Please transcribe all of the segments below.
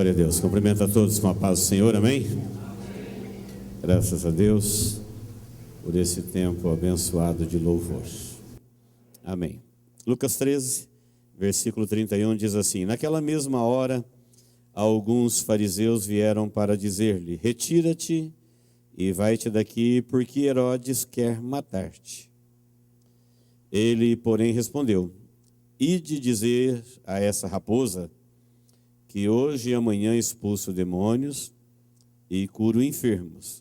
Glória a Deus. Cumprimento a todos com a paz do Senhor, amém? Graças a Deus por esse tempo abençoado de louvor. Amém. Lucas 13, versículo 31 diz assim: naquela mesma hora, alguns fariseus vieram para dizer-lhe: retira-te e vai-te daqui, porque Herodes quer matar-te. Ele, porém, respondeu: ide dizer a essa raposa que hoje e amanhã expulso demônios e curo enfermos,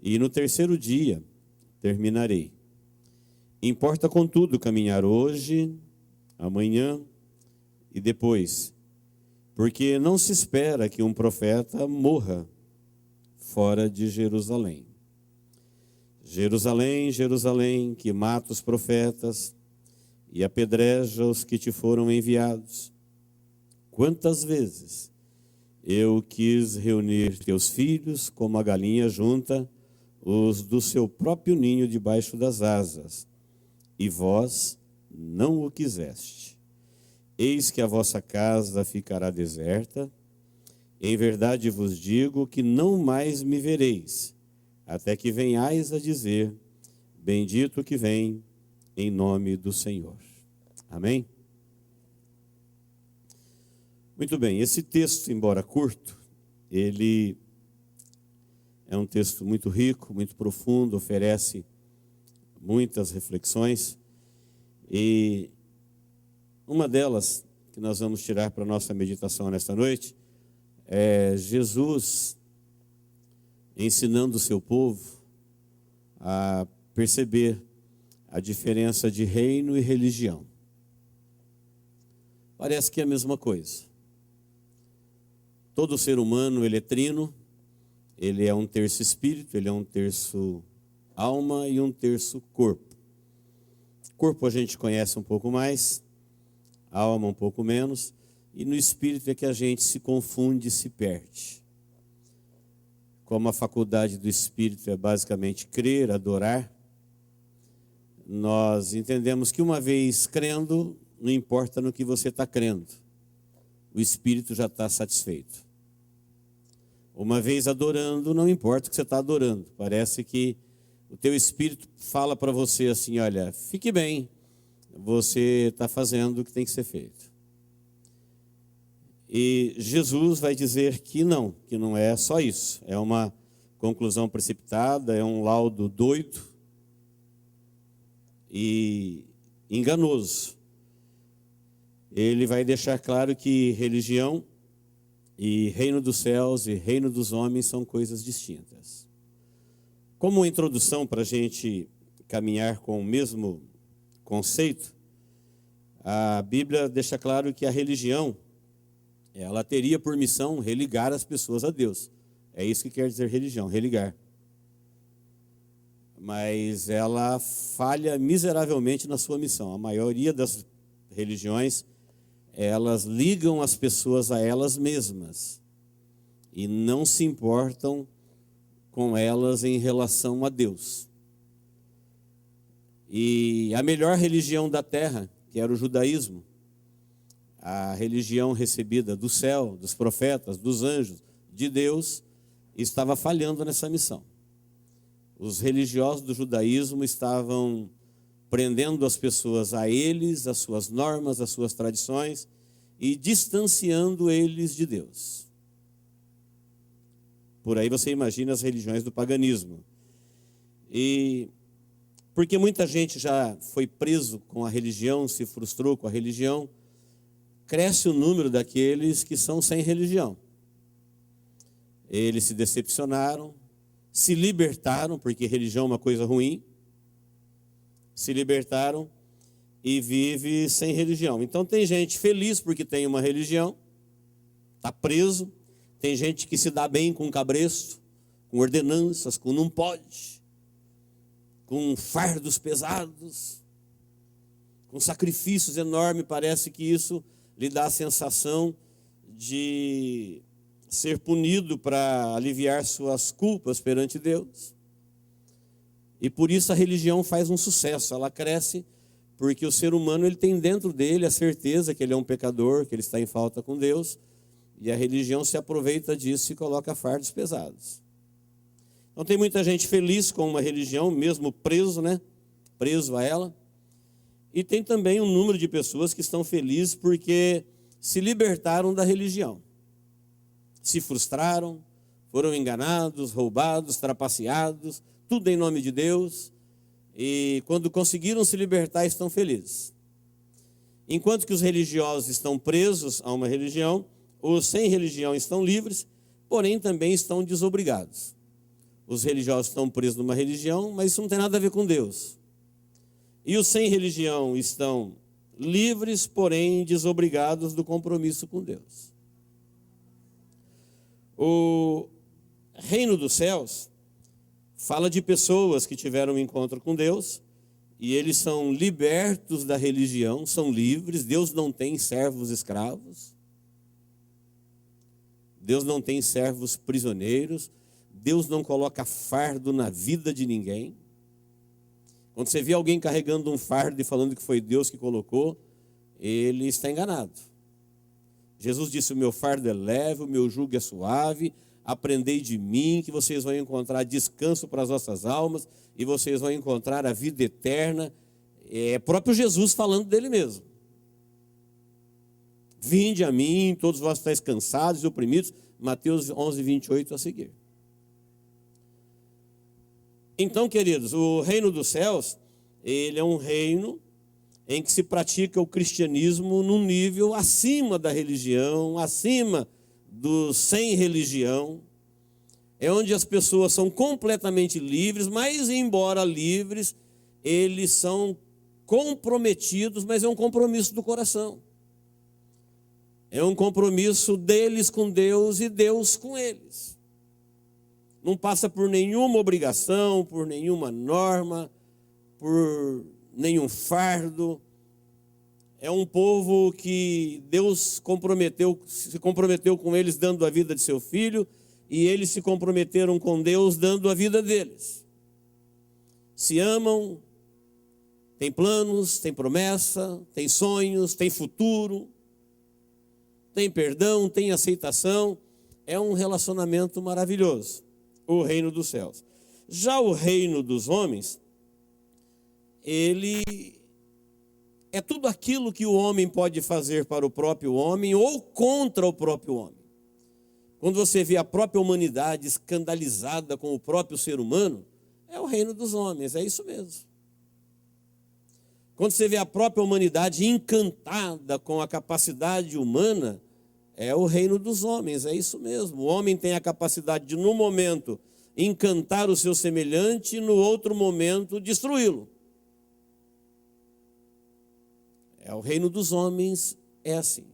e no terceiro dia terminarei. Importa, contudo, caminhar hoje, amanhã e depois, porque não se espera que um profeta morra fora de Jerusalém. Jerusalém, Jerusalém, que mata os profetas e apedreja os que te foram enviados. Quantas vezes eu quis reunir teus filhos, como a galinha junta os do seu próprio ninho debaixo das asas, e vós não o quiseste. Eis que a vossa casa ficará deserta. Em verdade vos digo que não mais me vereis, até que venhais a dizer: bendito que vem em nome do Senhor. Amém? Muito bem, esse texto, embora curto, ele é um texto muito rico, muito profundo, oferece muitas reflexões, e uma delas que nós vamos tirar para a nossa meditação nesta noite é Jesus ensinando o seu povo a perceber a diferença de reino e religião. Parece que é a mesma coisa. Todo ser humano, ele é trino, ele é um terço espírito, ele é um terço alma e um terço corpo. Corpo a gente conhece um pouco mais, alma um pouco menos, e no espírito é que a gente se confunde e se perde. Como a faculdade do espírito é basicamente crer, adorar, nós entendemos que uma vez crendo, não importa no que você está crendo, o espírito já está satisfeito. Uma vez adorando, não importa o que você está adorando. Parece que o teu espírito fala para você assim: olha, fique bem, você está fazendo o que tem que ser feito. E Jesus vai dizer que não é só isso. É uma conclusão precipitada, é um laudo doido e enganoso. Ele vai deixar claro que religião e reino dos céus e reino dos homens são coisas distintas. Como introdução para a gente caminhar com o mesmo conceito, a Bíblia deixa claro que a religião, ela teria por missão religar as pessoas a Deus. É isso que quer dizer religião, religar. Mas ela falha miseravelmente na sua missão. A maioria das religiões, elas ligam as pessoas a elas mesmas e não se importam com elas em relação a Deus. E a melhor religião da terra, que era o judaísmo, a religião recebida do céu, dos profetas, dos anjos, de Deus, estava falhando nessa missão. Os religiosos do judaísmo estavam prendendo as pessoas a eles, as suas normas, as suas tradições, e distanciando eles de Deus. Por aí você imagina as religiões do paganismo. E porque muita gente já foi preso com a religião, se frustrou com a religião, cresce o número daqueles que são sem religião. Eles se decepcionaram, se libertaram, porque religião é uma coisa ruim, se libertaram e vive sem religião. Então tem gente feliz porque tem uma religião, está preso. Tem gente que se dá bem com cabresto, com ordenanças, com não pode, com fardos pesados, com sacrifícios enormes. Parece que isso lhe dá a sensação de ser punido para aliviar suas culpas perante Deus. E por isso a religião faz um sucesso, ela cresce, porque o ser humano ele tem dentro dele a certeza que ele é um pecador, que ele está em falta com Deus, E a religião se aproveita disso e coloca fardos pesados. Então tem muita gente feliz com uma religião, mesmo preso, né? Preso a ela. E tem também um número de pessoas que estão felizes porque se libertaram da religião. Se frustraram, foram enganados, roubados, trapaceados, tudo em nome de Deus. E quando conseguiram se libertar, estão felizes. Enquanto que os religiosos estão presos a uma religião, os sem religião estão livres, porém também estão desobrigados. Os religiosos estão presos numa religião, mas isso não tem nada a ver com Deus. E os sem religião estão livres, porém desobrigados do compromisso com Deus. O reino dos céus fala de pessoas que tiveram um encontro com Deus e eles são libertos da religião, são livres. Deus não tem servos escravos. Deus não tem servos prisioneiros. Deus não coloca fardo na vida de ninguém. Quando você vê alguém carregando um fardo e falando que foi Deus que colocou, ele está enganado. Jesus disse: o meu fardo é leve, o meu jugo é suave, aprendei de mim que vocês vão encontrar descanso para as vossas almas e vocês vão encontrar a vida eterna. É próprio Jesus falando dele mesmo. Vinde a mim, todos vós estáis cansados e oprimidos, Mateus 11, 28 a seguir. Então, queridos, o reino dos céus, ele é um reino em que se pratica o cristianismo num nível acima da religião, acima do sem religião. É onde as pessoas são completamente livres, mas embora livres, eles são comprometidos, mas é um compromisso do coração. É um compromisso deles com Deus e Deus com eles. Não passa por nenhuma obrigação, por nenhuma norma, por nenhum fardo. É um povo que Deus se comprometeu com eles dando a vida de seu filho, e eles se comprometeram com Deus dando a vida deles. Se amam, têm planos, têm promessa, têm sonhos, têm futuro, têm perdão, têm aceitação. É um relacionamento maravilhoso, o reino dos céus. Já o reino dos homens, ele é tudo aquilo que o homem pode fazer para o próprio homem ou contra o próprio homem. Quando você vê a própria humanidade escandalizada com o próprio ser humano, é o reino dos homens, é isso mesmo. Quando você vê a própria humanidade encantada com a capacidade humana, é o reino dos homens, é isso mesmo. O homem tem a capacidade de, no momento, encantar o seu semelhante e, no outro momento, destruí-lo. O reino dos homens é assim.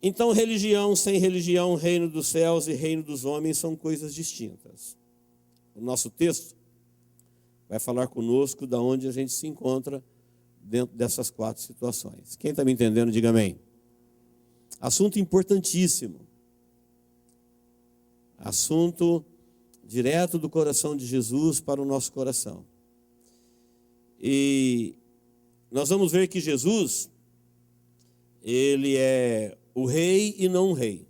Então, religião sem religião, reino dos céus e reino dos homens são coisas distintas. O nosso texto vai falar conosco de onde a gente se encontra dentro dessas 4 situações. Quem está me entendendo, diga amém. Assunto importantíssimo. Assunto direto do coração de Jesus para o nosso coração. E nós vamos ver que Jesus, ele é o rei e não um rei.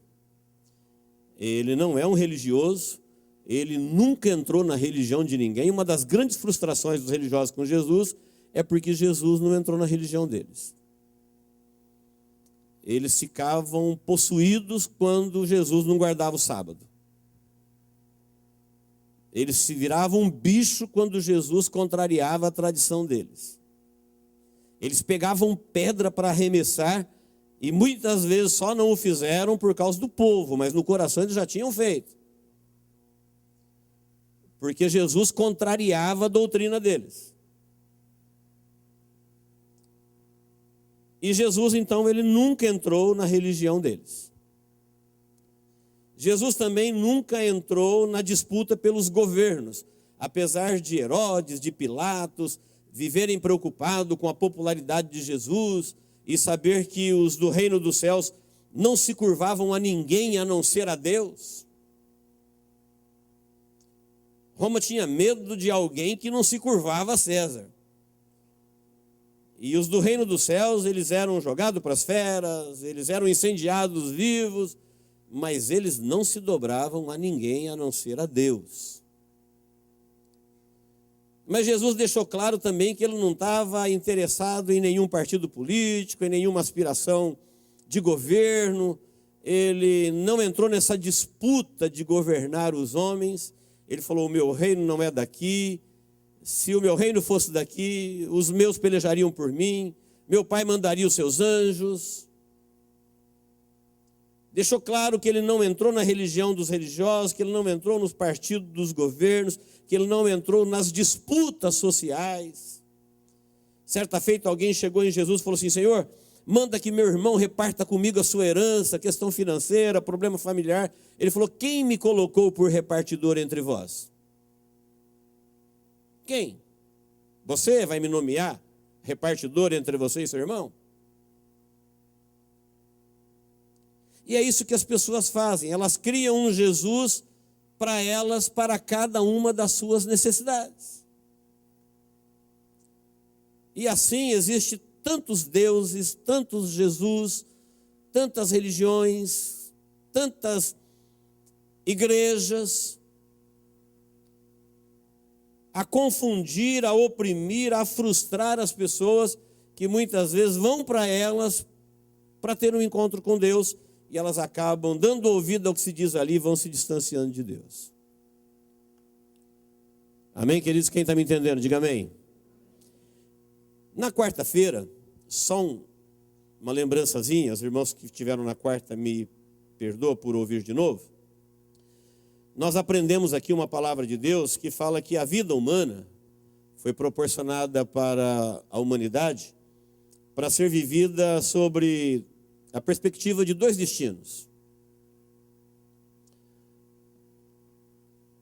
Ele não é um religioso, ele nunca entrou na religião de ninguém. Uma das grandes frustrações dos religiosos com Jesus é porque Jesus não entrou na religião deles. Eles ficavam possuídos quando Jesus não guardava o sábado. Eles se viravam um bicho quando Jesus contrariava a tradição deles. Eles pegavam pedra para arremessar e muitas vezes só não o fizeram por causa do povo, mas no coração eles já tinham feito. Porque Jesus contrariava a doutrina deles. E Jesus, então, ele nunca entrou na religião deles. Jesus também nunca entrou na disputa pelos governos, apesar de Herodes, de Pilatos, viverem preocupados com a popularidade de Jesus e saber que os do reino dos céus não se curvavam a ninguém a não ser a Deus. Roma tinha medo de alguém que não se curvava a César. E os do reino dos céus, eles eram jogados para as feras, eles eram incendiados vivos, mas eles não se dobravam a ninguém a não ser a Deus. Mas Jesus deixou claro também que ele não estava interessado em nenhum partido político, em nenhuma aspiração de governo. Ele não entrou nessa disputa de governar os homens. Ele falou: o meu reino não é daqui. Se o meu reino fosse daqui, os meus pelejariam por mim. Meu pai mandaria os seus anjos. Deixou claro que ele não entrou na religião dos religiosos, que ele não entrou nos partidos dos governos, que ele não entrou nas disputas sociais. Certa feita alguém chegou em Jesus e falou assim: Senhor, manda que meu irmão reparta comigo a sua herança, questão financeira, problema familiar. Ele falou: quem me colocou por repartidor entre vós? Quem? Você vai me nomear repartidor entre você e seu irmão? E é isso que as pessoas fazem, elas criam um Jesus para elas, para cada uma das suas necessidades. E assim existe tantos deuses, tantos Jesus, tantas religiões, tantas igrejas, a confundir, a oprimir, a frustrar as pessoas que muitas vezes vão para elas para ter um encontro com Deus, e elas acabam dando ouvido ao que se diz ali e vão se distanciando de Deus. Amém, queridos? Quem está me entendendo? Diga amém. Na quarta-feira, só uma lembrançazinha, os irmãos que estiveram na quarta me perdoam por ouvir de novo. Nós aprendemos aqui uma palavra de Deus que fala que a vida humana foi proporcionada para a humanidade para ser vivida sobre a perspectiva de dois destinos.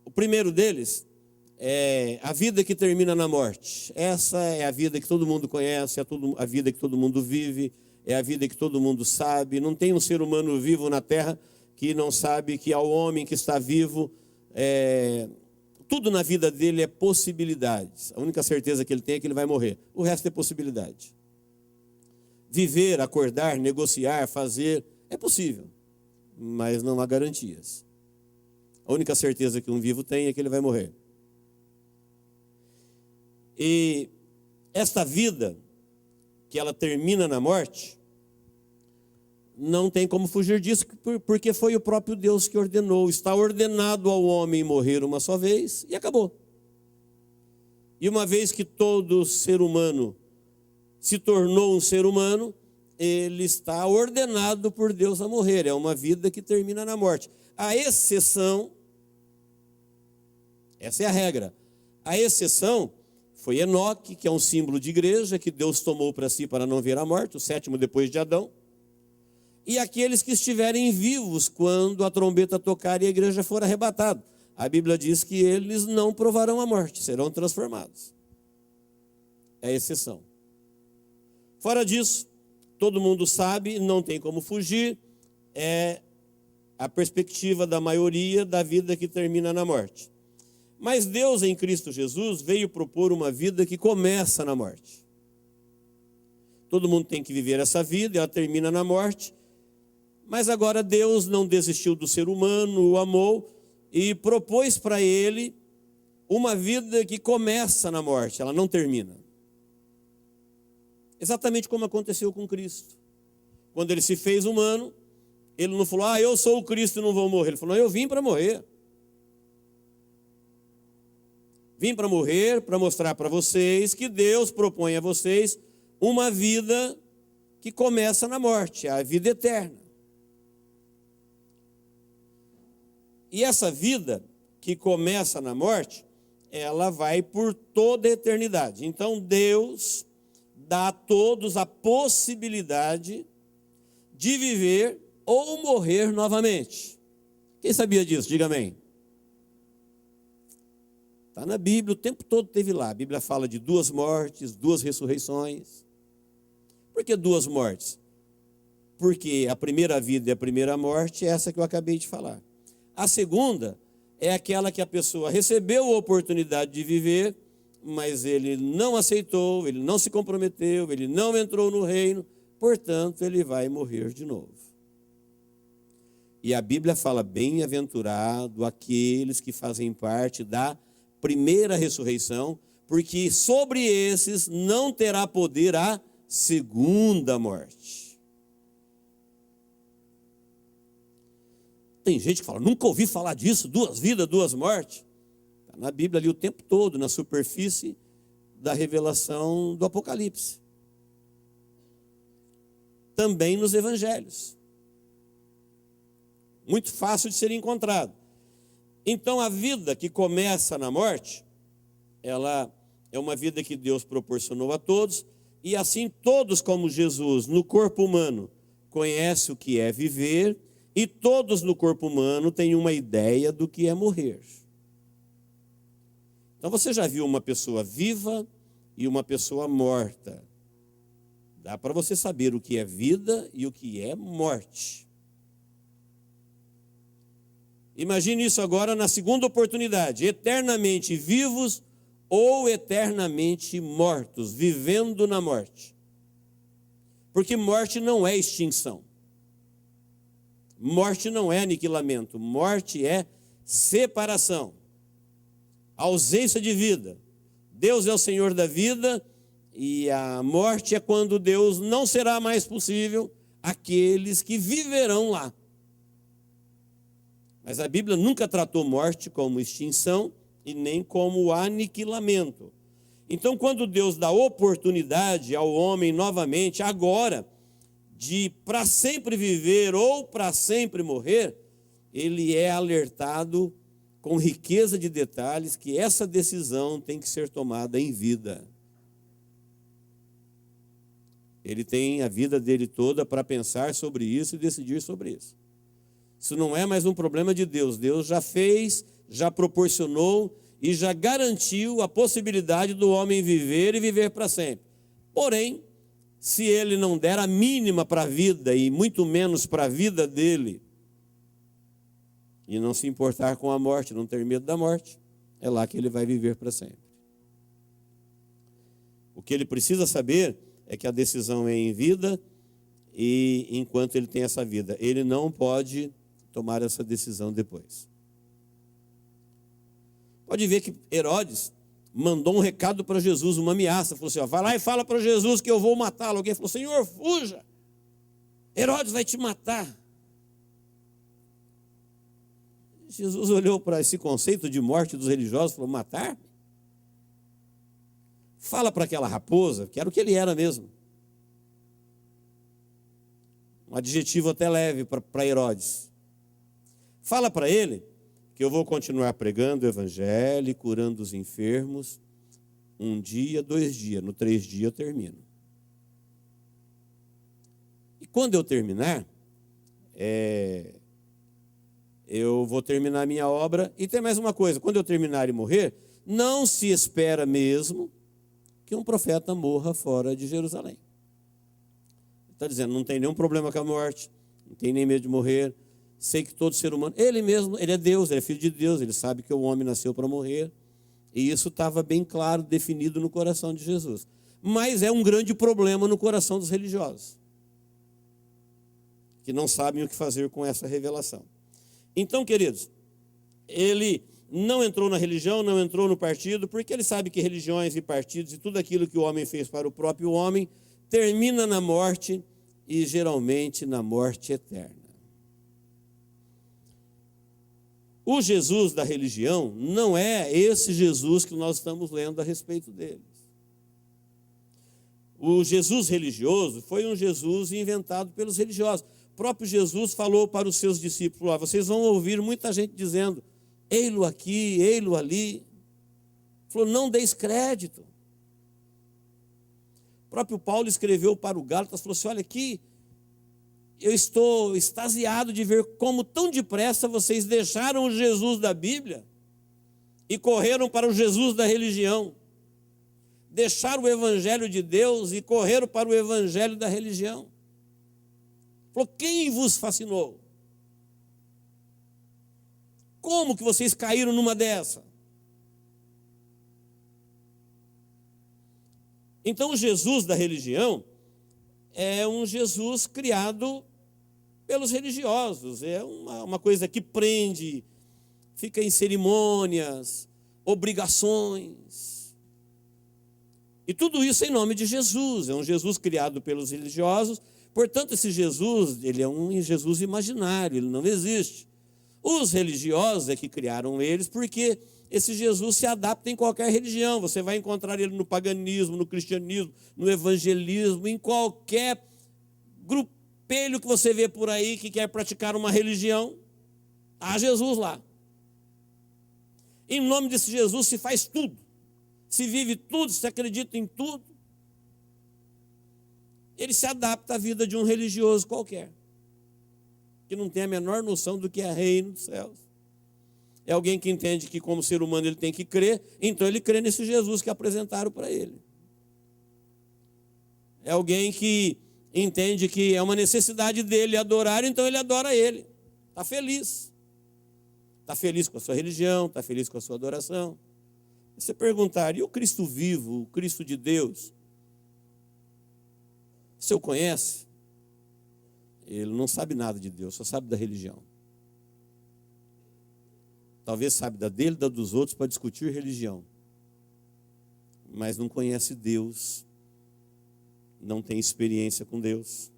O primeiro deles é a vida que termina na morte. Essa é a vida que todo mundo conhece, é a vida que todo mundo vive, é a vida que todo mundo sabe. Não tem um ser humano vivo na terra que não sabe que ao homem que está vivo, tudo na vida dele é possibilidades. A única certeza que ele tem é que ele vai morrer. O resto é possibilidade. Viver, acordar, negociar, fazer, é possível, mas não há garantias. A única certeza que um vivo tem é que ele vai morrer. E esta vida, que ela termina na morte, não tem como fugir disso, porque foi o próprio Deus que ordenou. Está ordenado ao homem morrer uma só vez e acabou. E uma vez que todo ser humano se tornou um ser humano, ele está ordenado por Deus a morrer. É uma vida que termina na morte. A exceção, essa é a regra, a exceção foi Enoque, que é um símbolo de igreja, que Deus tomou para si para não ver a morte, o sétimo depois de Adão. E aqueles que estiverem vivos quando a trombeta tocar e a igreja for arrebatada. A Bíblia diz que eles não provarão a morte, serão transformados. É a exceção. Fora disso, todo mundo sabe, não tem como fugir, é a perspectiva da maioria da vida que termina na morte. Mas Deus em Cristo Jesus veio propor uma vida que começa na morte. Todo mundo tem que viver essa vida, ela termina na morte. Mas agora Deus não desistiu do ser humano, o amou e propôs para ele uma vida que começa na morte, ela não termina. Exatamente como aconteceu com Cristo. Quando ele se fez humano, ele não falou: eu sou o Cristo e não vou morrer. Ele falou: eu vim para morrer. Vim para morrer, para mostrar para vocês que Deus propõe a vocês uma vida que começa na morte, a vida eterna. E essa vida que começa na morte, ela vai por toda a eternidade. Então Deus dá a todos a possibilidade de viver ou morrer novamente. Quem sabia disso? Diga amém. Está na Bíblia, o tempo todo teve lá. A Bíblia fala de 2 mortes, 2 ressurreições. Por que 2 mortes? Porque a primeira vida e a primeira morte é essa que eu acabei de falar. A segunda é aquela que a pessoa recebeu a oportunidade de viver, mas ele não aceitou, ele não se comprometeu, ele não entrou no reino, portanto, ele vai morrer de novo. E a Bíblia fala: bem-aventurado aqueles que fazem parte da primeira ressurreição, porque sobre esses não terá poder a segunda morte. Tem gente que fala: nunca ouvi falar disso, 2 vidas, 2 mortes. Está na Bíblia ali o tempo todo, na superfície da revelação do Apocalipse. Também nos evangelhos. Muito fácil de ser encontrado. Então a vida que começa na morte, ela é uma vida que Deus proporcionou a todos, e assim todos como Jesus no corpo humano conhecem o que é viver, e todos no corpo humano têm uma ideia do que é morrer. Então você já viu uma pessoa viva e uma pessoa morta. Dá para você saber o que é vida e o que é morte. Imagine isso agora na segunda oportunidade: eternamente vivos ou eternamente mortos, vivendo na morte. Porque morte não é extinção. Morte não é aniquilamento. Morte é separação, ausência de vida. Deus é o Senhor da vida, e a morte é quando Deus não será mais possível aqueles que viverão lá. Mas a Bíblia nunca tratou morte como extinção e nem como aniquilamento. Então, quando Deus dá oportunidade ao homem novamente, agora, de para sempre viver ou para sempre morrer, ele é alertado com riqueza de detalhes que essa decisão tem que ser tomada em vida. Ele tem a vida dele toda para pensar sobre isso e decidir sobre isso. Isso não é mais um problema de Deus. Deus já fez, já proporcionou e já garantiu a possibilidade do homem viver e viver para sempre. Porém, se ele não der a mínima para a vida e muito menos para a vida dele, e não se importar com a morte, não ter medo da morte, é lá que ele vai viver para sempre. O que ele precisa saber é que a decisão é em vida, e enquanto ele tem essa vida, ele não pode tomar essa decisão depois. Pode ver que Herodes mandou um recado para Jesus, uma ameaça. Falou assim: ó, vai lá e fala para Jesus que eu vou matá-lo. Alguém falou: Senhor, fuja, Herodes vai te matar. Jesus olhou para esse conceito de morte dos religiosos e falou: matar? Fala para aquela raposa, que era o que ele era mesmo. Um adjetivo até leve para Herodes. Fala para ele que eu vou continuar pregando o evangelho e curando os enfermos 1 dia, 2 dias, no 3 dias eu termino. E quando eu terminar, eu vou terminar a minha obra. E tem mais uma coisa: quando eu terminar e morrer, não se espera mesmo que um profeta morra fora de Jerusalém. Ele está dizendo: não tem nenhum problema com a morte, não tem nem medo de morrer. Sei que todo ser humano, ele mesmo, ele é Deus, ele é filho de Deus, ele sabe que o homem nasceu para morrer. E isso estava bem claro, definido no coração de Jesus. Mas é um grande problema no coração dos religiosos, que não sabem o que fazer com essa revelação. Então, queridos, ele não entrou na religião, não entrou no partido, porque ele sabe que religiões e partidos e tudo aquilo que o homem fez para o próprio homem termina na morte, e geralmente na morte eterna. O Jesus da religião não é esse Jesus que nós estamos lendo a respeito deles. O Jesus religioso foi um Jesus inventado pelos religiosos. O próprio Jesus falou para os seus discípulos: vocês vão ouvir muita gente dizendo, ei-lo aqui, ei-lo ali. Ele falou: não deis crédito. O próprio Paulo escreveu para o Gálatas, falou assim: olha aqui, eu estou extasiado de ver como tão depressa vocês deixaram o Jesus da Bíblia e correram para o Jesus da religião. Deixaram o evangelho de Deus e correram para o evangelho da religião. Falou: quem vos fascinou? Como que vocês caíram numa dessa? Então o Jesus da religião é um Jesus criado pelos religiosos, é uma coisa que prende, fica em cerimônias, obrigações. E tudo isso em nome de Jesus, é um Jesus criado pelos religiosos, portanto esse Jesus, ele é um Jesus imaginário, ele não existe. Os religiosos é que criaram eles, porque esse Jesus se adapta em qualquer religião, você vai encontrar ele no paganismo, no cristianismo, no evangelismo, em qualquer grupelho que você vê por aí que quer praticar uma religião, há Jesus lá. Em nome desse Jesus se faz tudo, se vive tudo, se acredita em tudo. Ele se adapta à vida de um religioso qualquer, que não tem a menor noção do que é reino dos céus. É alguém que entende que como ser humano ele tem que crer, então ele crê nesse Jesus que apresentaram para ele. É alguém que entende que é uma necessidade dele adorar, então ele adora ele. Está feliz. Está feliz com a sua religião, está feliz com a sua adoração. Você perguntar, e o Cristo vivo, o Cristo de Deus? O senhor conhece? Ele não sabe nada de Deus, só sabe da religião. Talvez sabe da dele, da dos outros, para discutir religião. Mas não conhece Deus, não tem experiência com Deus.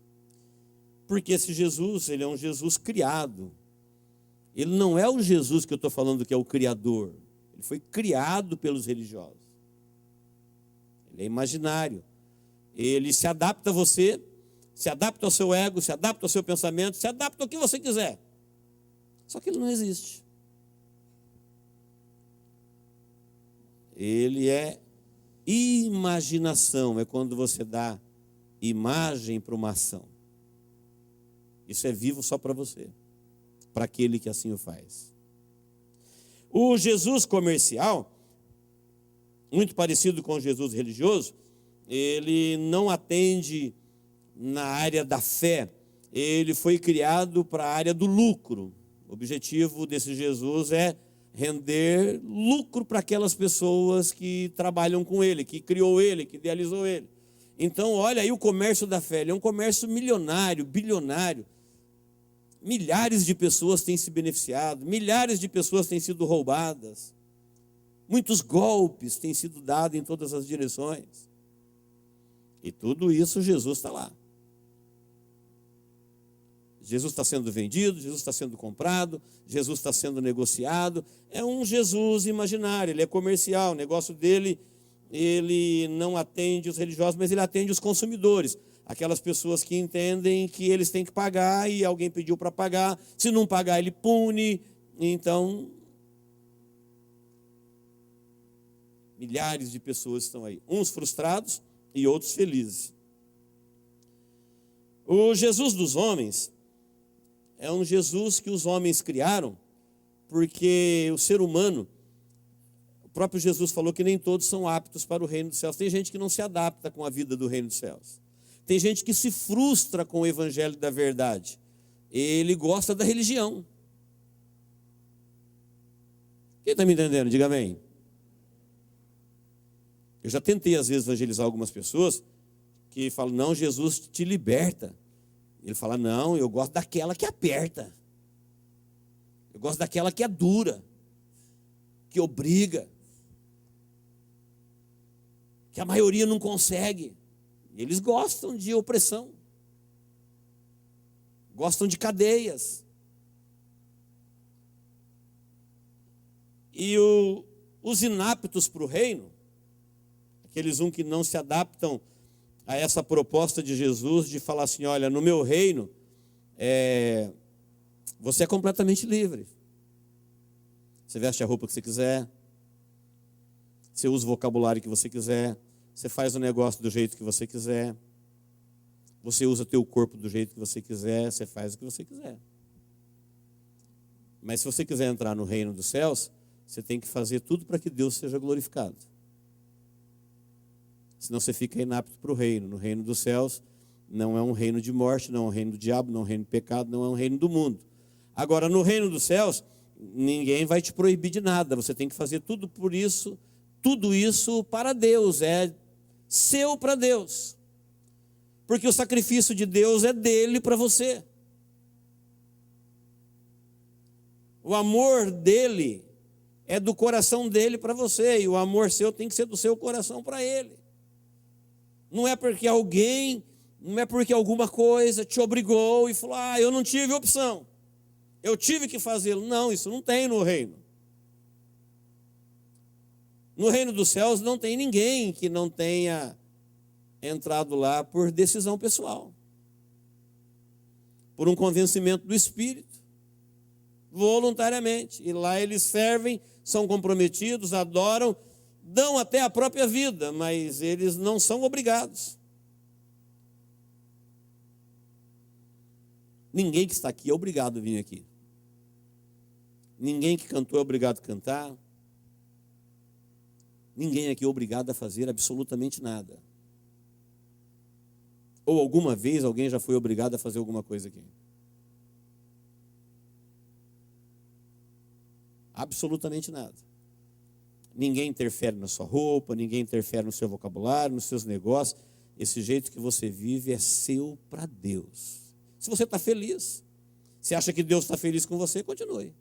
Porque esse Jesus, ele é um Jesus criado. Ele não é o Jesus que eu estou falando que é o Criador. Ele foi criado pelos religiosos. Ele é imaginário. Ele se adapta a você, se adapta ao seu ego, se adapta ao seu pensamento, se adapta ao que você quiser. Só que ele não existe. Ele é imaginação, é quando você dá imagem para uma ação. Isso é vivo só para você, para aquele que assim o faz. O Jesus comercial, muito parecido com o Jesus religioso, ele não atende na área da fé, ele foi criado para a área do lucro. O objetivo desse Jesus é render lucro para aquelas pessoas que trabalham com ele, que criou ele, que idealizou ele. Então, olha aí o comércio da fé, ele é um comércio milionário, bilionário. Milhares de pessoas têm se beneficiado, milhares de pessoas têm sido roubadas. Muitos golpes têm sido dados em todas as direções. E tudo isso Jesus está lá. Jesus está sendo vendido, Jesus está sendo comprado, Jesus está sendo negociado. É um Jesus imaginário, ele é comercial, o negócio dele, ele não atende os religiosos, mas ele atende os consumidores. Aquelas pessoas que entendem que eles têm que pagar e alguém pediu para pagar, se não pagar ele pune. Então, milhares de pessoas estão aí, uns frustrados e outros felizes. O Jesus dos homens é um Jesus que os homens criaram, porque o ser humano, o próprio Jesus falou que nem todos são aptos para o reino dos céus. Tem gente que não se adapta com a vida do reino dos céus. Tem gente que se frustra com o evangelho da verdade. Ele gosta da religião. Quem está me entendendo? Diga amém. Eu já tentei às vezes evangelizar algumas pessoas que falam, não, Jesus te liberta. Ele fala, não, eu gosto daquela que aperta. Eu gosto daquela que é dura, que obriga, que a maioria não consegue. Eles gostam de opressão, gostam de cadeias. E os inaptos para o reino, aqueles que não se adaptam a essa proposta de Jesus de falar assim, olha, no meu reino, você é completamente livre. Você veste a roupa que você quiser, você usa o vocabulário que você quiser, você faz o negócio do jeito que você quiser, você usa teu corpo do jeito que você quiser, você faz o que você quiser. Mas se você quiser entrar no reino dos céus, você tem que fazer tudo para que Deus seja glorificado. Senão você fica inapto para o reino. No reino dos céus não é um reino de morte, não é um reino do diabo, não é um reino de pecado, não é um reino do mundo. Agora, no reino dos céus, ninguém vai te proibir de nada. Você tem que fazer tudo isso para Deus. seu para Deus. Porque o sacrifício de Deus é dele para você. O amor dele é do coração dele para você, e o amor seu tem que ser do seu coração para ele. Não é porque alguém, não é porque alguma coisa te obrigou e falou: eu não tive opção, eu tive que fazê-lo. Não, isso não tem no reino. No reino dos céus não tem ninguém que não tenha entrado lá por decisão pessoal, por um convencimento do Espírito, voluntariamente. E lá eles servem, são comprometidos, adoram, dão até a própria vida, mas eles não são obrigados. Ninguém que está aqui é obrigado a vir aqui. Ninguém que cantou é obrigado a cantar. Ninguém aqui é obrigado a fazer absolutamente nada. Ou alguma vez alguém já foi obrigado a fazer alguma coisa aqui? Absolutamente nada. Ninguém interfere na sua roupa, ninguém interfere no seu vocabulário, nos seus negócios. Esse jeito que você vive é seu para Deus. Se você está feliz, se acha que Deus está feliz com você, continue.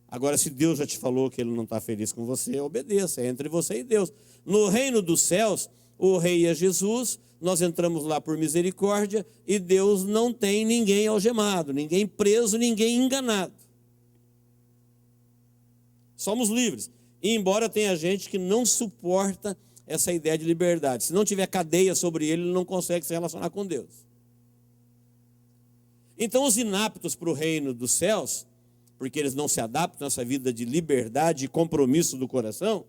Agora, se Deus já te falou que Ele não está feliz com você, obedeça, é entre você e Deus. No reino dos céus, o rei é Jesus, nós entramos lá por misericórdia, e Deus não tem ninguém algemado, ninguém preso, ninguém enganado. Somos livres. E embora tenha gente que não suporta essa ideia de liberdade. Se não tiver cadeia sobre ele, ele não consegue se relacionar com Deus. Então os inaptos para o reino dos céus, porque eles não se adaptam a essa vida de liberdade e compromisso do coração,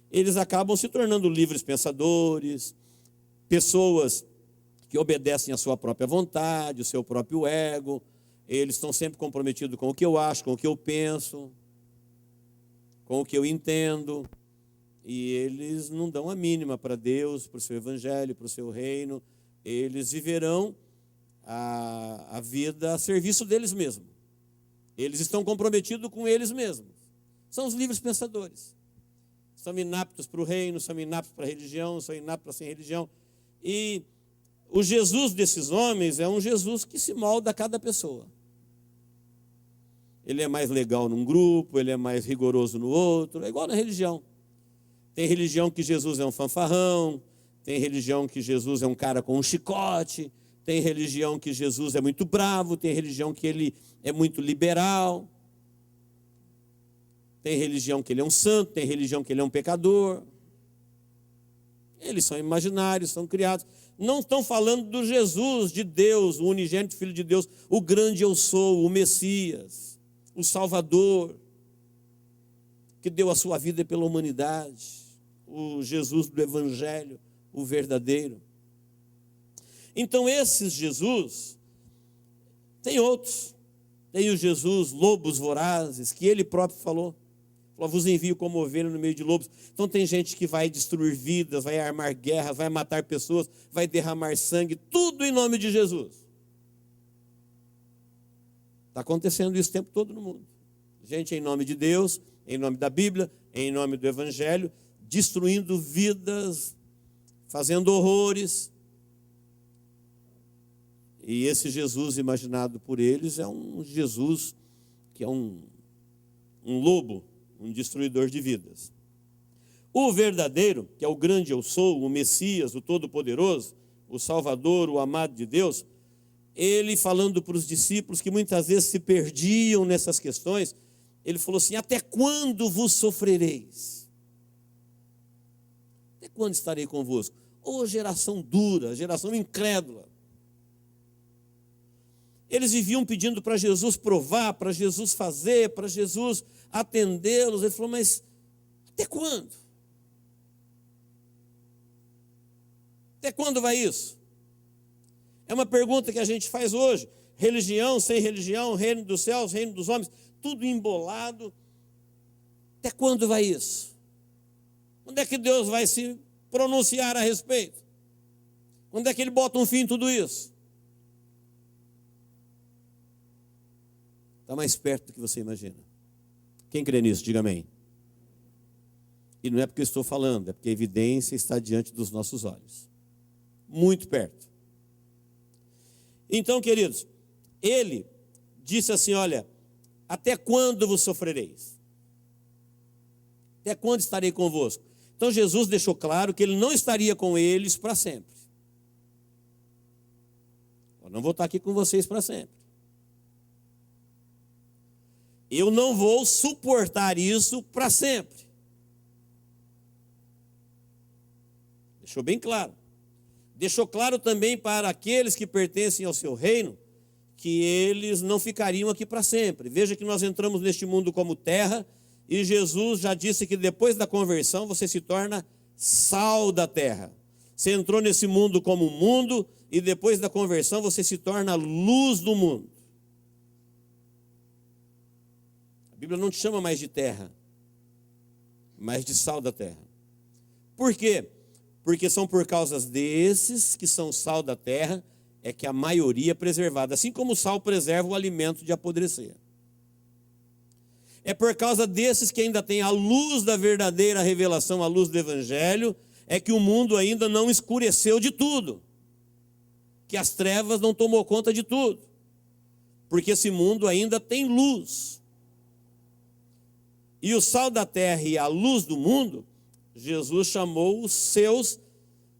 eles acabam se tornando livres pensadores, pessoas que obedecem à sua própria vontade, o seu próprio ego. Eles estão sempre comprometidos com o que eu acho, com o que eu penso, com o que eu entendo, e eles não dão a mínima para Deus, para o seu evangelho, para o seu reino. Eles viverão a vida a serviço deles mesmos. Eles estão comprometidos com eles mesmos. São os livres pensadores. São inaptos para o reino, são inaptos para a religião, são inaptos para sem religião. E o Jesus desses homens é um Jesus que se molda a cada pessoa. Ele é mais legal num grupo, ele é mais rigoroso no outro, é igual na religião. Tem religião que Jesus é um fanfarrão, tem religião que Jesus é um cara com um chicote, tem religião que Jesus é muito bravo, tem religião que ele é muito liberal, tem religião que ele é um santo, tem religião que ele é um pecador. Eles são imaginários, são criados. Não estão falando do Jesus de Deus, o unigênito Filho de Deus, o grande eu sou, o Messias, o Salvador, que deu a sua vida pela humanidade, o Jesus do Evangelho, o verdadeiro. Então esses Jesus, tem outros, tem o Jesus lobos vorazes, que ele próprio falou, vos envio como ovelha no meio de lobos. Então tem gente que vai destruir vidas, vai armar guerras, vai matar pessoas, vai derramar sangue, tudo em nome de Jesus. Está acontecendo isso o tempo todo no mundo. Gente em nome de Deus, em nome da Bíblia, em nome do Evangelho, destruindo vidas, fazendo horrores. E esse Jesus imaginado por eles é um Jesus que é um lobo, um destruidor de vidas. O verdadeiro, que é o grande eu sou, o Messias, o Todo-Poderoso, o Salvador, o amado de Deus, ele falando para os discípulos que muitas vezes se perdiam nessas questões, ele falou assim: até quando vos sofrereis? Até quando estarei convosco? Ô geração dura, geração incrédula. Eles viviam pedindo para Jesus provar, para Jesus fazer, para Jesus atendê-los. Ele falou: mas até quando? Até quando vai isso? É uma pergunta que a gente faz hoje. Religião, sem religião, reino dos céus, reino dos homens, tudo embolado. Até quando vai isso? Quando é que Deus vai se pronunciar a respeito? Quando é que Ele bota um fim em tudo isso? Está mais perto do que você imagina. Quem crê nisso, diga amém. E não é porque eu estou falando, é porque a evidência está diante dos nossos olhos. Muito perto. Então, queridos, ele disse assim, olha, até quando vos sofrereis? Até quando estarei convosco? Então Jesus deixou claro que ele não estaria com eles para sempre. Eu não vou estar aqui com vocês para sempre. Eu não vou suportar isso para sempre. Deixou bem claro. Deixou claro também para aqueles que pertencem ao seu reino, que eles não ficariam aqui para sempre. Veja que nós entramos neste mundo como terra, e Jesus já disse que depois da conversão você se torna sal da terra. Você entrou nesse mundo como mundo, e depois da conversão você se torna luz do mundo. A Bíblia não te chama mais de terra, mas de sal da terra. Por quê? Porque são por causa desses que são sal da terra, é que a maioria é preservada. Assim como o sal preserva o alimento de apodrecer. É por causa desses que ainda tem a luz da verdadeira revelação, a luz do Evangelho, é que o mundo ainda não escureceu de tudo. Que as trevas não tomou conta de tudo. Porque esse mundo ainda tem luz. E o sal da terra e a luz do mundo, Jesus chamou os seus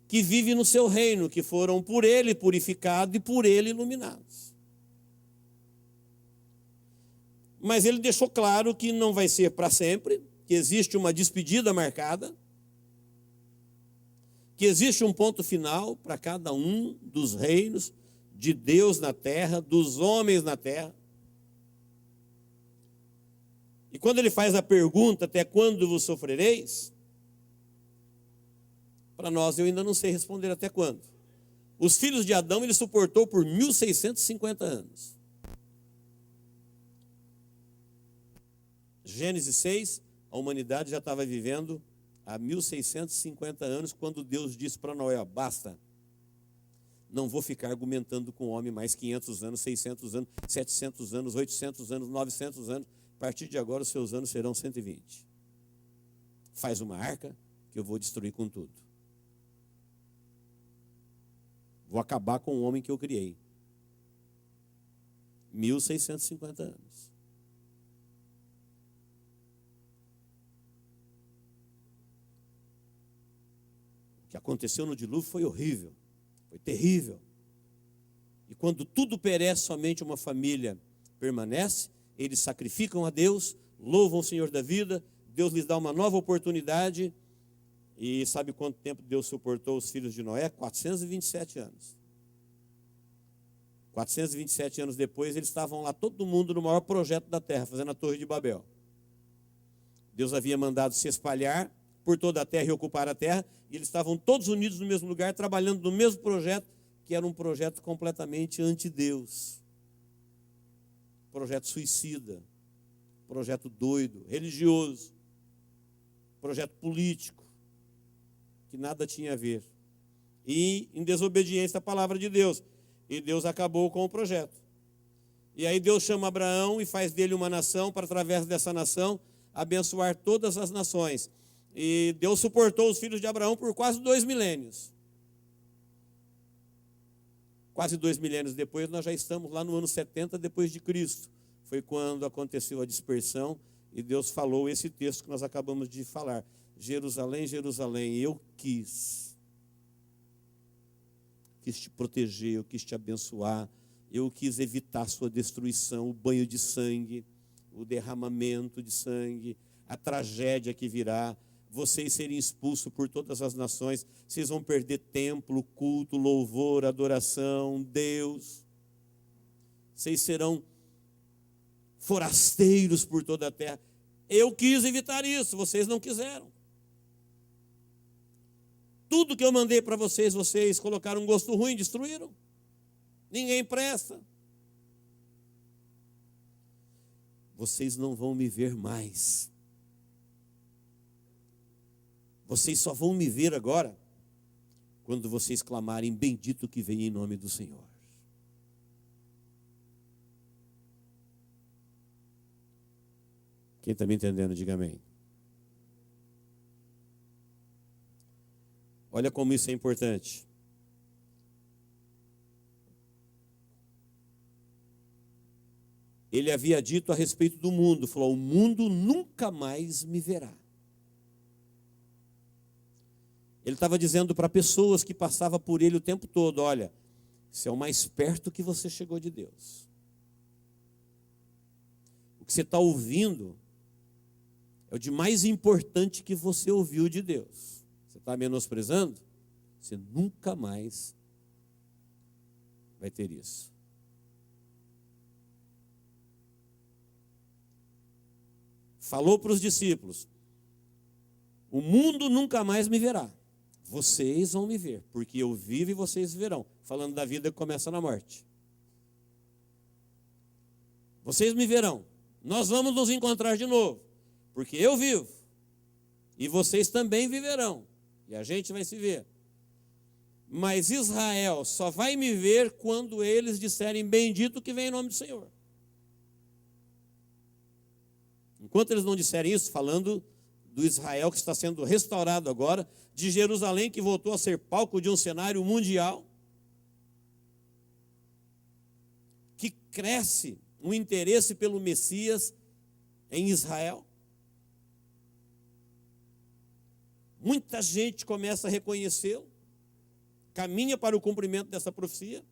que vivem no seu reino, que foram por ele purificados e por ele iluminados. Mas ele deixou claro que não vai ser para sempre, que existe uma despedida marcada, que existe um ponto final para cada um dos reinos de Deus na terra, dos homens na terra. E quando ele faz a pergunta, até quando vos sofrereis? Para nós, eu ainda não sei responder até quando. Os filhos de Adão, ele suportou por 1650 anos. Gênesis 6, a humanidade já estava vivendo há 1650 anos, quando Deus disse para Noé, basta, não vou ficar argumentando com o homem mais 500 anos, 600 anos, 700 anos, 800 anos, 900 anos, a partir de agora os seus anos serão 120. Faz uma arca que eu vou destruir com tudo. Vou acabar com o homem que eu criei. 1650 anos. O que aconteceu no dilúvio foi horrível, foi terrível. E quando tudo perece, somente uma família permanece, eles sacrificam a Deus, louvam o Senhor da vida, Deus lhes dá uma nova oportunidade. E sabe quanto tempo Deus suportou os filhos de Noé? 427 anos. 427 anos depois, eles estavam lá, todo mundo no maior projeto da terra, fazendo a Torre de Babel. Deus havia mandado se espalhar por toda a terra e ocupar a terra, e eles estavam todos unidos no mesmo lugar, trabalhando no mesmo projeto, que era um projeto completamente anti-Deus. Projeto suicida, projeto doido, religioso, projeto político, que nada tinha a ver. E em desobediência à palavra de Deus. E Deus acabou com o projeto. E aí Deus chama Abraão e faz dele uma nação, para através dessa nação abençoar todas as nações. E Deus suportou os filhos de Abraão por quase 2 milênios. Quase 2 milênios depois, nós já estamos lá no ano 70 depois de Cristo. Foi quando aconteceu a dispersão e Deus falou esse texto que nós acabamos de falar. Jerusalém, Jerusalém, eu quis te proteger, eu quis te abençoar, eu quis evitar a sua destruição, o banho de sangue, o derramamento de sangue, a tragédia que virá, vocês serem expulsos por todas as nações, vocês vão perder templo, culto, louvor, adoração, Deus. Vocês serão forasteiros por toda a terra. Eu quis evitar isso, vocês não quiseram. Tudo que eu mandei para vocês, vocês colocaram um gosto ruim, destruíram. Ninguém presta. Vocês não vão me ver mais. Vocês só vão me ver agora quando vocês clamarem, bendito que vem em nome do Senhor. Quem está me entendendo, diga amém. Olha como isso é importante. Ele havia dito a respeito do mundo, falou: o mundo nunca mais me verá. Ele estava dizendo para pessoas que passavam por ele o tempo todo: olha, isso é o mais perto que você chegou de Deus. O que você está ouvindo é o de mais importante que você ouviu de Deus. Você está menosprezando? Você nunca mais vai ter isso. Falou para os discípulos: o mundo nunca mais me verá. Vocês vão me ver, porque eu vivo e vocês verão. Falando da vida que começa na morte. Vocês me verão. Nós vamos nos encontrar de novo, porque eu vivo. E vocês também viverão. E a gente vai se ver. Mas Israel só vai me ver quando eles disserem: bendito que vem em nome do Senhor. Enquanto eles não disserem isso, falando do Israel que está sendo restaurado agora, de Jerusalém que voltou a ser palco de um cenário mundial, que cresce um interesse pelo Messias em Israel. Muita gente começa a reconhecê-lo, caminha para o cumprimento dessa profecia.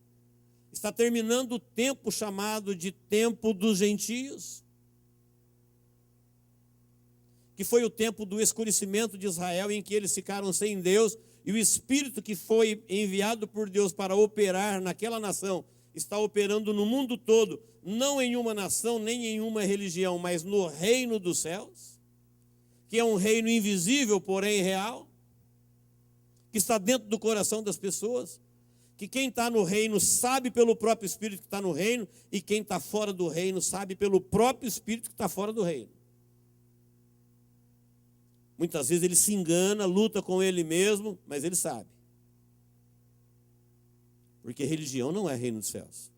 Está terminando o tempo chamado de tempo dos gentios, que foi o tempo do escurecimento de Israel, em que eles ficaram sem Deus, e o Espírito que foi enviado por Deus para operar naquela nação, está operando no mundo todo, não em uma nação, nem em uma religião, mas no reino dos céus, que é um reino invisível, porém real, que está dentro do coração das pessoas, que quem está no reino sabe pelo próprio Espírito que está no reino, e quem está fora do reino sabe pelo próprio Espírito que está fora do reino. Muitas vezes ele se engana, luta com ele mesmo, mas ele sabe. Porque religião não é reino dos céus.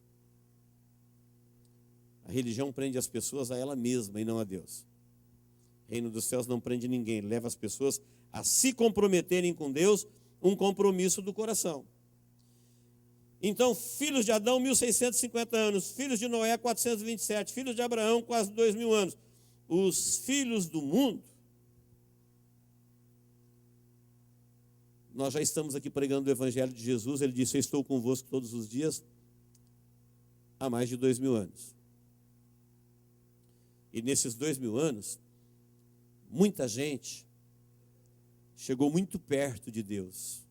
A religião prende as pessoas a ela mesma e não a Deus. Reino dos céus não prende ninguém, leva as pessoas a se comprometerem com Deus, um compromisso do coração. Então, filhos de Adão, 1650 anos, filhos de Noé, 427, filhos de Abraão, quase 2000 anos. Os filhos do mundo, nós já estamos aqui pregando o Evangelho de Jesus. Ele disse: eu estou convosco todos os dias, há mais de 2000 anos. E nesses 2000 anos, muita gente chegou muito perto de Deus,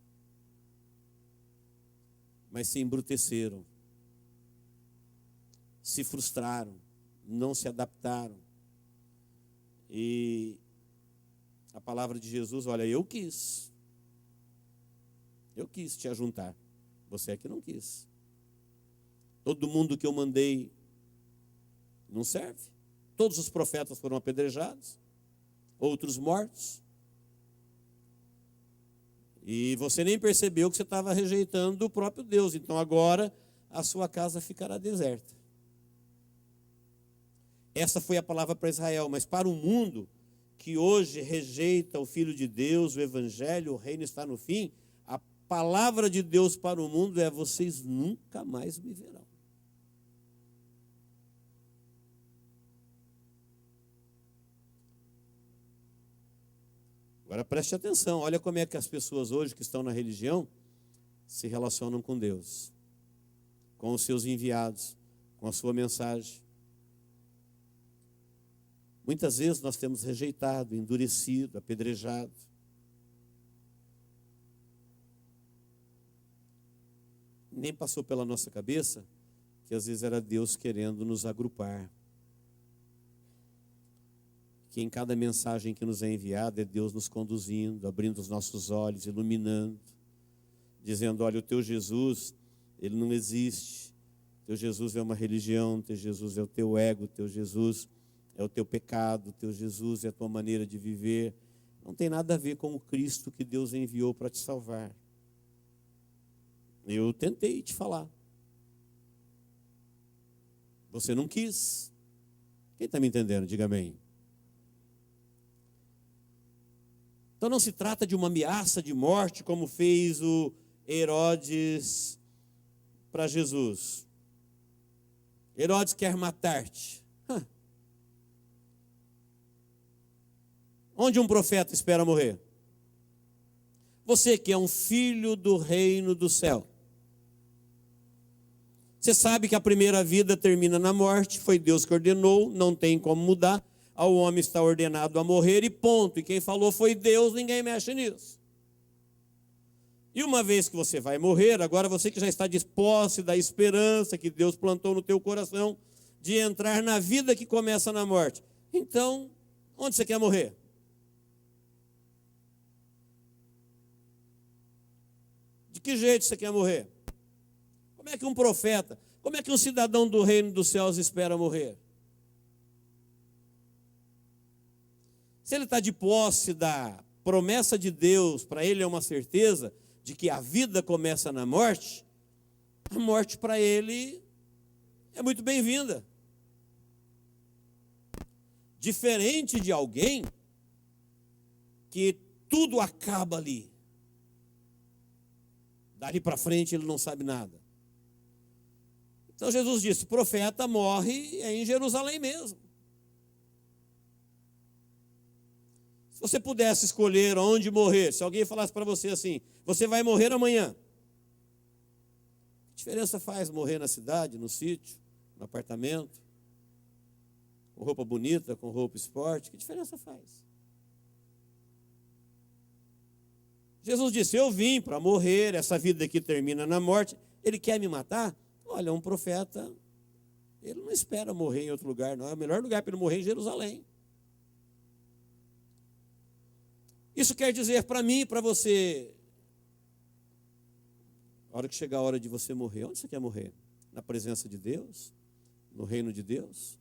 mas se embruteceram, se frustraram, não se adaptaram. E a palavra de Jesus: olha, eu quis te ajuntar, você é que não quis. Todo mundo que eu mandei não serve. Todos os profetas foram apedrejados, outros mortos. E você nem percebeu que você estava rejeitando o próprio Deus. Então agora a sua casa ficará deserta. Essa foi a palavra para Israel. Mas para o mundo que hoje rejeita o Filho de Deus, o Evangelho, o reino está no fim, a palavra de Deus para o mundo é: vocês nunca mais me verão. Agora preste atenção, olha como é que as pessoas hoje que estão na religião se relacionam com Deus, com os seus enviados, com a sua mensagem. Muitas vezes nós temos rejeitado, endurecido, apedrejado. Nem passou pela nossa cabeça que às vezes era Deus querendo nos agrupar. Que em cada mensagem que nos é enviada é Deus nos conduzindo, abrindo os nossos olhos, iluminando, dizendo: olha, o teu Jesus, ele não existe. O teu Jesus é uma religião, o teu Jesus é o teu ego, o teu Jesus é o teu pecado, o teu Jesus é a tua maneira de viver. Não tem nada a ver com o Cristo que Deus enviou para te salvar. Eu tentei te falar. Você não quis. Quem está me entendendo? Diga amém. Então não se trata de uma ameaça de morte, como fez o Herodes para Jesus. Herodes quer matar-te. Onde um profeta espera morrer? Você que é um filho do reino do céu. Você sabe que a primeira vida termina na morte, foi Deus que ordenou, não tem como mudar. Ao homem está ordenado a morrer e ponto. E quem falou foi Deus, ninguém mexe nisso. E uma vez que você vai morrer, agora você que já está de posse da esperança que Deus plantou no teu coração, de entrar na vida que começa na morte. Então, onde você quer morrer? De que jeito você quer morrer? Como é que um profeta, como é que um cidadão do reino dos céus espera morrer? Se ele está de posse da promessa de Deus, para ele é uma certeza de que a vida começa na morte, a morte para ele é muito bem-vinda. Diferente de alguém que tudo acaba ali. Dali para frente ele não sabe nada. Então Jesus disse, profeta morre em Jerusalém mesmo. Se você pudesse escolher onde morrer, se alguém falasse para você assim, você vai morrer amanhã. Que diferença faz morrer na cidade, no sítio, no apartamento, com roupa bonita, com roupa esporte? Que diferença faz? Jesus disse, eu vim para morrer, essa vida aqui termina na morte. Ele quer me matar? Olha, um profeta, ele não espera morrer em outro lugar, não. É o melhor lugar para ele morrer em Jerusalém. Isso quer dizer para mim e para você, a hora que chegar a hora de você morrer, onde você quer morrer? Na presença de Deus? No reino de Deus?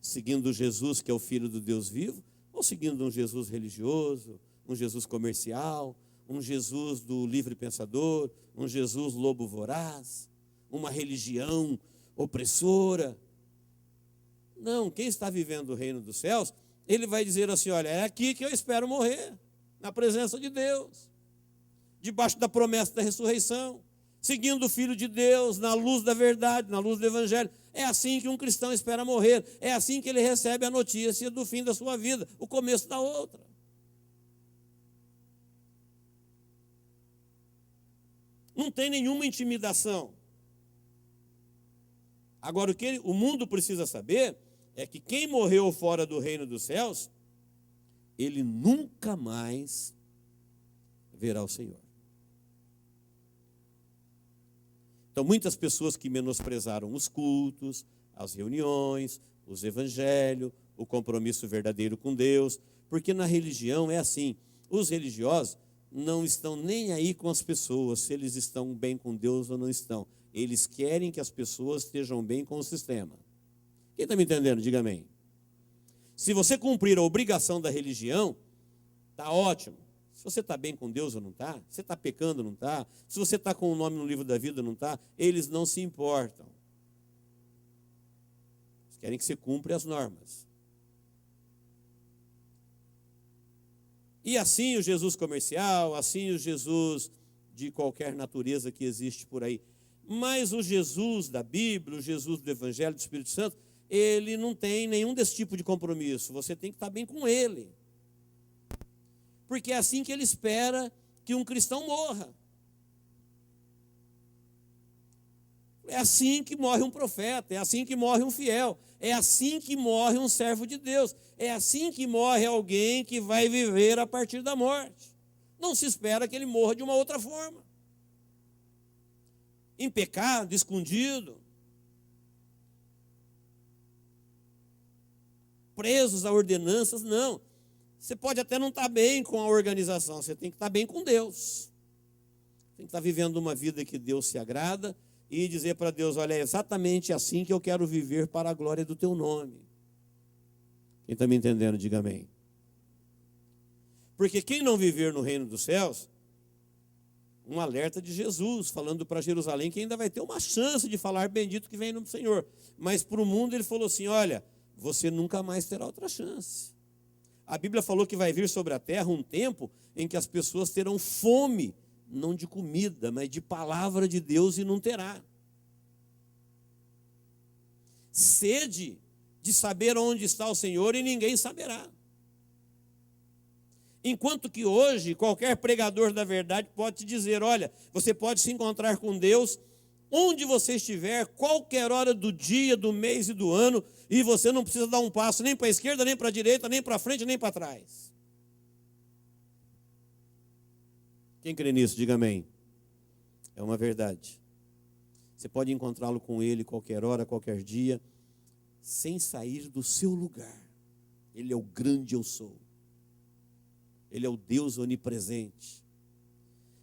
Seguindo Jesus, que é o Filho do Deus vivo? Ou seguindo um Jesus religioso, um Jesus comercial, um Jesus do livre pensador, um Jesus lobo voraz, uma religião opressora? Não, quem está vivendo o reino dos céus, ele vai dizer assim, olha, é aqui que eu espero morrer, na presença de Deus, debaixo da promessa da ressurreição, seguindo o Filho de Deus, na luz da verdade, na luz do Evangelho. É assim que um cristão espera morrer, é assim que ele recebe a notícia do fim da sua vida, o começo da outra. Não tem nenhuma intimidação. Agora, o que o mundo precisa saber é que quem morreu fora do reino dos céus, ele nunca mais verá o Senhor. Então, muitas pessoas que menosprezaram os cultos, as reuniões, os evangelhos, o compromisso verdadeiro com Deus, porque na religião é assim, os religiosos não estão nem aí com as pessoas, se eles estão bem com Deus ou não estão. Eles querem que as pessoas estejam bem com o sistema. Quem está me entendendo? Diga amém. Se você cumprir a obrigação da religião, está ótimo. Se você está bem com Deus ou não está, se você está pecando ou não está, se você está com o nome no livro da vida ou não está, eles não se importam. Eles querem que você cumpra as normas. E assim o Jesus comercial, assim o Jesus de qualquer natureza que existe por aí. Mas o Jesus da Bíblia, o Jesus do Evangelho, do Espírito Santo, ele não tem nenhum desse tipo de compromisso. Você tem que estar bem com ele. Porque é assim que ele espera que um cristão morra. É assim que morre um profeta, é assim que morre um fiel, é assim que morre um servo de Deus, é assim que morre alguém que vai viver a partir da morte. Não se espera que ele morra de uma outra forma. Em pecado, escondido, presos a ordenanças, não. Você pode até não estar bem com a organização, você tem que estar bem com Deus. Tem que estar vivendo uma vida que Deus se agrada e dizer para Deus, olha, é exatamente assim que eu quero viver para a glória do teu nome. Quem está me entendendo, diga amém. Porque quem não viver no reino dos céus, um alerta de Jesus, falando para Jerusalém, que ainda vai ter uma chance de falar bendito que vem no Senhor. Mas para o mundo ele falou assim, olha, você nunca mais terá outra chance. A Bíblia falou que vai vir sobre a terra um tempo em que as pessoas terão fome, não de comida, mas de palavra de Deus, e não terá. Sede de saber onde está o Senhor, e ninguém saberá. Enquanto que hoje, qualquer pregador da verdade pode te dizer: olha, você pode se encontrar com Deus onde você estiver, qualquer hora do dia, do mês e do ano, e você não precisa dar um passo nem para a esquerda, nem para a direita, nem para frente, nem para trás. Quem crê nisso, diga amém. É uma verdade. Você pode encontrá-lo com Ele qualquer hora, qualquer dia, sem sair do seu lugar. Ele é o grande eu sou. Ele é o Deus onipresente.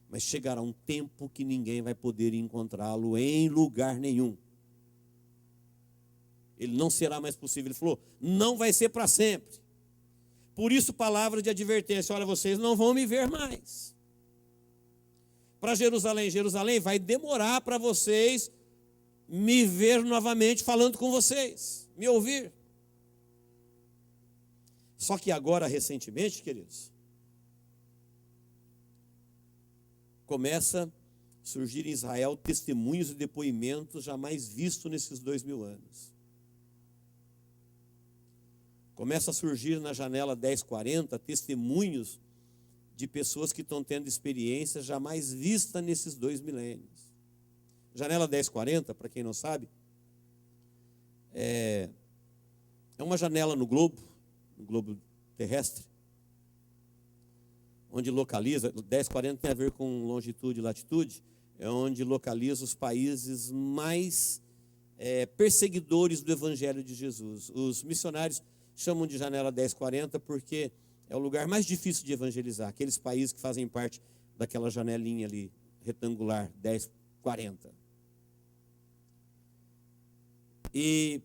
Mas chegará um tempo que ninguém vai poder encontrá-lo em lugar nenhum. Ele não será mais possível. Ele falou, não vai ser para sempre. Por isso, palavra de advertência: olha, vocês não vão me ver mais. Para Jerusalém, Jerusalém, vai demorar para vocês me ver novamente falando com vocês, me ouvir. Só que agora, recentemente, queridos, começa a surgir em Israel testemunhos e depoimentos jamais vistos nesses 2000 anos. Começa a surgir na janela 1040 testemunhos de pessoas que estão tendo experiências jamais vistas nesses 2 milênios. Janela 1040, para quem não sabe, é uma janela no globo terrestre, onde localiza, 1040 tem a ver com longitude e latitude, é onde localiza os países mais perseguidores do Evangelho de Jesus. Os missionários chamam de janela 1040 porque é o lugar mais difícil de evangelizar, aqueles países que fazem parte daquela janelinha ali, retangular, 1040. E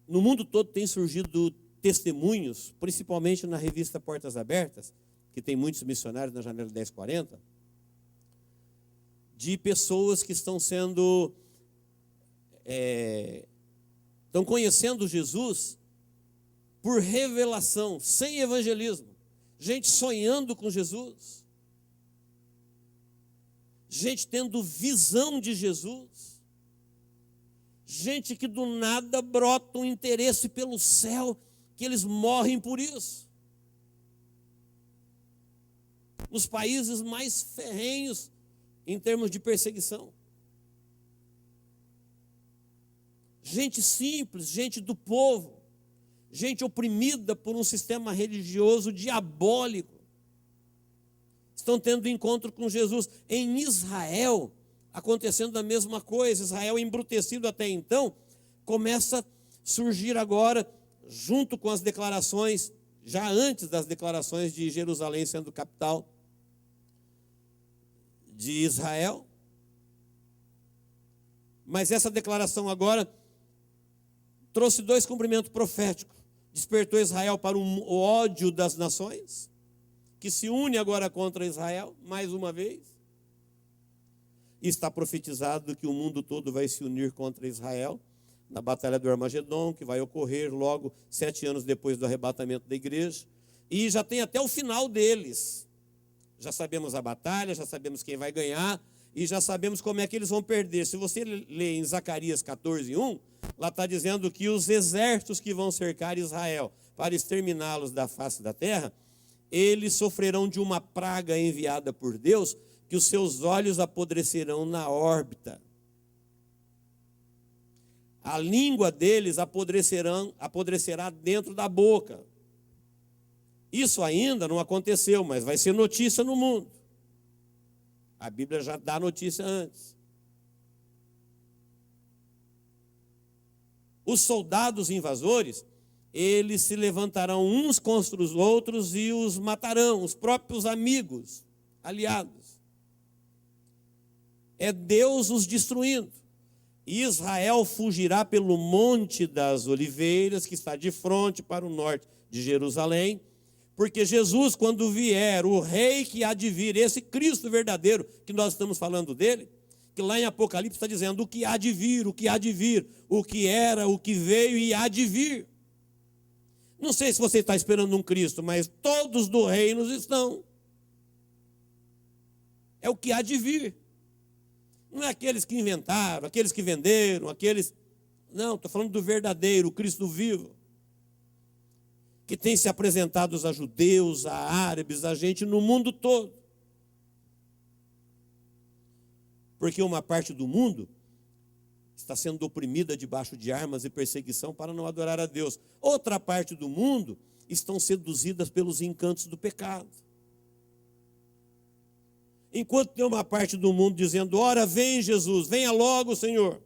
no mundo todo tem surgido testemunhos, principalmente na revista Portas Abertas, que tem muitos missionários na janela 1040, de pessoas que estão conhecendo Jesus por revelação, sem evangelismo. Gente sonhando com Jesus. Gente tendo visão de Jesus. Gente que do nada brota um interesse pelo céu, que eles morrem por isso. Nos países mais ferrenhos em termos de perseguição. Gente simples, gente do povo, gente oprimida por um sistema religioso diabólico, estão tendo encontro com Jesus. Em Israel, acontecendo a mesma coisa. Israel, embrutecido até então, começa a surgir agora, junto com as declarações, já antes das declarações de Jerusalém sendo capital de Israel. Mas essa declaração agora trouxe 2 cumprimentos proféticos. Despertou Israel para o ódio das nações, que se une agora contra Israel, mais uma vez. E está profetizado que o mundo todo vai se unir contra Israel na batalha do Armagedon, que vai ocorrer logo 7 anos depois do arrebatamento da igreja. E já tem até o final deles. Já sabemos a batalha, já sabemos quem vai ganhar e já sabemos como é que eles vão perder. Se você ler em Zacarias 14:1, lá está dizendo que os exércitos que vão cercar Israel para exterminá-los da face da terra, eles sofrerão de uma praga enviada por Deus, que os seus olhos apodrecerão na órbita. A língua deles apodrecerá dentro da boca. Isso ainda não aconteceu, mas vai ser notícia no mundo. A Bíblia já dá notícia antes. Os soldados invasores, eles se levantarão uns contra os outros e os matarão, os próprios amigos, aliados. É Deus os destruindo. E Israel fugirá pelo Monte das Oliveiras, que está de frente para o norte de Jerusalém, porque Jesus, quando vier, o rei que há de vir, esse Cristo verdadeiro que nós estamos falando dele, que lá em Apocalipse está dizendo o que há de vir, o que há de vir, o que era, o que veio e há de vir. Não sei se você está esperando um Cristo, mas todos do reino estão. É o que há de vir. Não é aqueles que inventaram, aqueles que venderam, aqueles... Não, estou falando do verdadeiro, o Cristo vivo, que tem se apresentado a judeus, a árabes, a gente no mundo todo. Porque uma parte do mundo está sendo oprimida debaixo de armas e perseguição para não adorar a Deus. Outra parte do mundo estão seduzidas pelos encantos do pecado. Enquanto tem uma parte do mundo dizendo, ora vem Jesus, venha logo Senhor,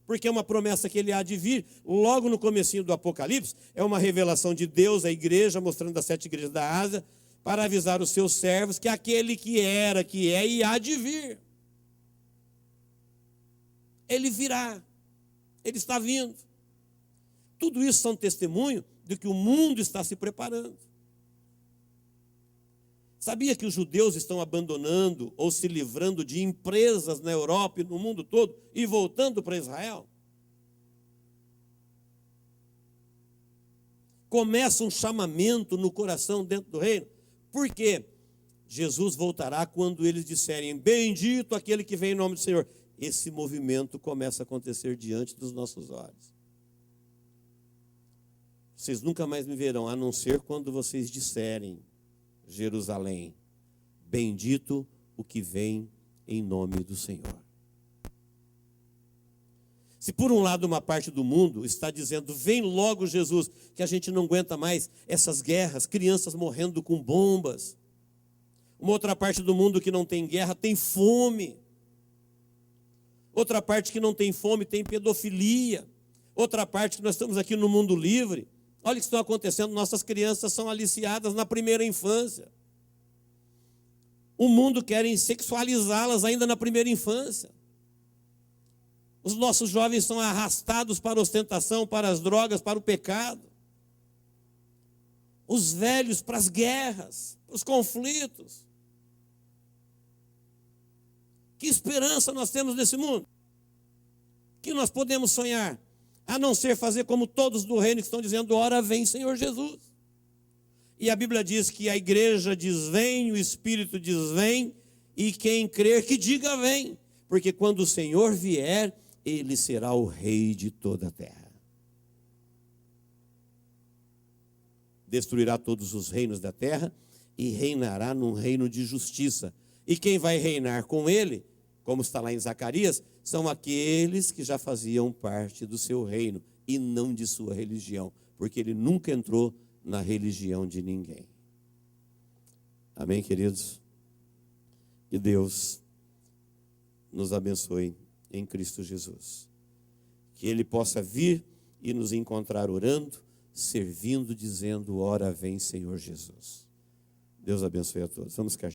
porque é uma promessa que ele há de vir, logo no comecinho do Apocalipse, é uma revelação de Deus à igreja, mostrando as 7 igrejas da Ásia, para avisar os seus servos que aquele que era, que é e há de vir, ele virá, ele está vindo. Tudo isso são testemunho de que o mundo está se preparando. Sabia que os judeus estão abandonando ou se livrando de empresas na Europa e no mundo todo e voltando para Israel? Começa um chamamento no coração dentro do reino. Por quê? Jesus voltará quando eles disserem, bendito aquele que vem em nome do Senhor. Esse movimento começa a acontecer diante dos nossos olhos. Vocês nunca mais me verão, a não ser quando vocês disserem, Jerusalém, bendito o que vem em nome do Senhor. Se por um lado uma parte do mundo está dizendo, vem logo Jesus, que a gente não aguenta mais essas guerras, crianças morrendo com bombas. Uma outra parte do mundo que não tem guerra tem fome. Outra parte que não tem fome tem pedofilia. Outra parte que nós estamos aqui no mundo livre. Olha o que está acontecendo, nossas crianças são aliciadas na primeira infância. O mundo quer sexualizá-las ainda na primeira infância. Os nossos jovens são arrastados para a ostentação, para as drogas, para o pecado. Os velhos para as guerras, para os conflitos. Que esperança nós temos nesse mundo? Que nós podemos sonhar? A não ser fazer como todos do reino que estão dizendo, ora vem Senhor Jesus. E a Bíblia diz que a igreja diz vem, o Espírito diz vem, e quem crer que diga vem. Porque quando o Senhor vier, ele será o rei de toda a terra. Destruirá todos os reinos da terra e reinará num reino de justiça. E quem vai reinar com ele, como está lá em Zacarias, são aqueles que já faziam parte do seu reino e não de sua religião, porque ele nunca entrou na religião de ninguém. Amém, queridos? Que Deus nos abençoe em Cristo Jesus. Que ele possa vir e nos encontrar orando, servindo, dizendo, ora vem Senhor Jesus. Deus abençoe a todos. Vamos ficar